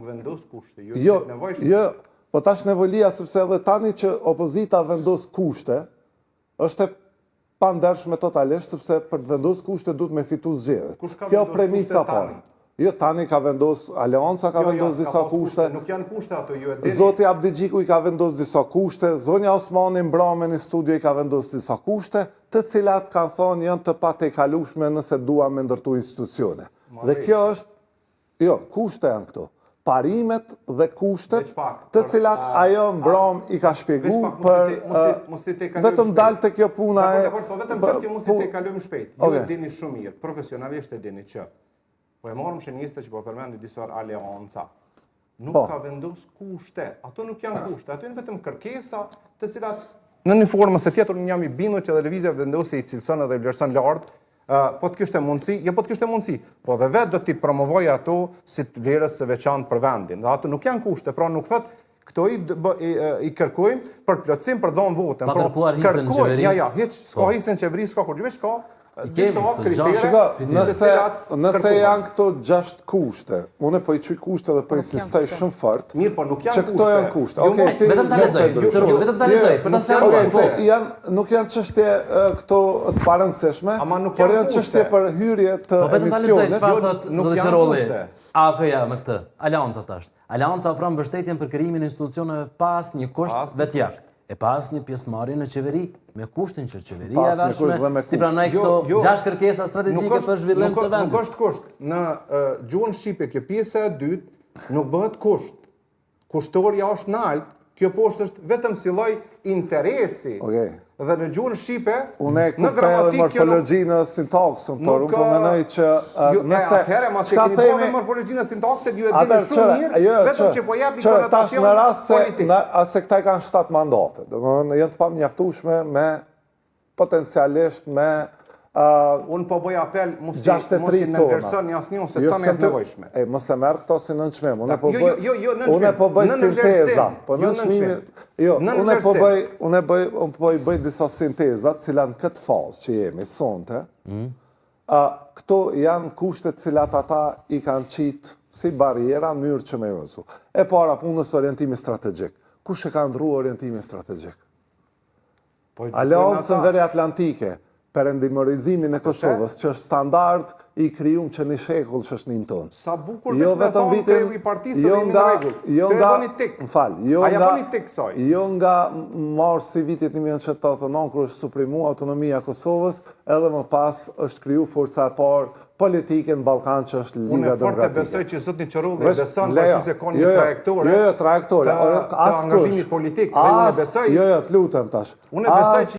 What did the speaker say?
vendos kushte, jo nevojshme. Jo, po tash nevolia sepse edhe tani që opozita vendos kushte, është e pandershme totalisht sepse për të vendosur kushte duhet me fitu zgjedhjet. Kjo premisa parë. Jo, tani ka vendos, Aleanca ka vendos disa kushte. Nuk janë kushte ato, ju e dini. Zoti Abdi Gjiku i ka vendos disa kushte, zonja Osmani Mbrame në studio i ka vendos disa kushte, të cilat kanë thonë janë të patejkalueshme nëse dua me ndërtu institucione. Dhe kjo është, jo, kushte janë këto. Parimet dhe kushtet të cilat ajo Mbram i ka shpjegu për vetëm dalë të kjo puna e... Po vetëm çështje mos i kalojmë shpejt. Ju e dini shumë mirë, profesionalisht e dini që po e morëm shënjeste që po përmendi disor Aleanca. Nuk ka vendos kushte. Ato nuk janë kushte, ato janë vetëm kërkesa të cilat në një formë se tjetër unë jam i bindur që televizia vendosi i cilëson edhe i vlerëson lart. Po të kishte mundësi, jo po të kishte mundësi, po dhe vetë do t'i promovoj ato si të vlerës së veçantë për vendin. Dhe ato nuk janë kushte, pra nuk thot këto i kërkojmë për plotësim për dhënë votën. Pa kërkuar hisën në qeveri? Ja, hiç s'ka hisën në qeveri, s'ka kur veç ka disa Nëse janë këto 6 kushte, unë po i çuj kushte dhe po insistoj shumë fort. Mirë, po nuk janë që këto janë kushte. Vetëm ta lexoj, vetëm ta lexoj, për ta sqaruar. Nuk janë çështje këto të parëndësishme, por janë çështje për hyrje të emisionit. Vetëm ta lexoj çfarë thot nuk zoti janë Çerolli. kushte. AKP-ja me këtë. Aleanca tash. Aleanca ofron mbështetjen për krijimin e institucioneve pas një kusht vetjakt. E pas një pjesëmarrje në qeveri, me kushtin që qeveria dashme, ti pranoj këto 6 kërkesa strategjike për zhvillim të vendit. Nuk është kusht. Në gjuhën shqipe, kjo pjesa e dytë nuk bëhet kusht. Kushtoria është nalt, kjo poshtë është vetëm si lloj interesi. Dhe në gjuhën shqipe, unë e kuptoj edhe morfologjinë dhe sintaksën, por unë po mendoj që nëse çka themi morfologjinë dhe sintaksën ju e dini shumë mirë, vetëm që po japi konotacion politik. Se këta kanë 7 mandate, domethënë janë të pamjaftueshme me potencialisht me unë po bëj apel mos i nënvlerësoni asnjë se tonë janë nevojshme. Mos e merr këto si nënçmim. Unë po bëj sinteza, po unë po bëj disa sinteza, të cilat në këtë fazë që jemi sonte, këto janë kushtet cilat ata i kanë qitë si barriera në mënyrë që me vendosu. E para punës orientimi strategjik. Kush e ka ndruar orientimin strategjik? Aleancën Veri Atlantike, perëndimorizimin e Kosovës, që është standard i krijuar që një shekull që është nin tonë. Sa bukur vetëm thonë të i partisë dhe në rregull. Të e bëni tik. Aja bëni tik soj. Jo nga marsi vitit 1989 kur është suprimua autonomia e Kosovës, edhe më pas është kriju forca e parë politike në Ballkan që është Liga Demokratike. Unë fort e besoj që zotni Çerolli beson pasi se ka një trajektore. Jo, trajektore. Të angazhimit politik, unë besoj. Jo, të lutem tash. Unë besoj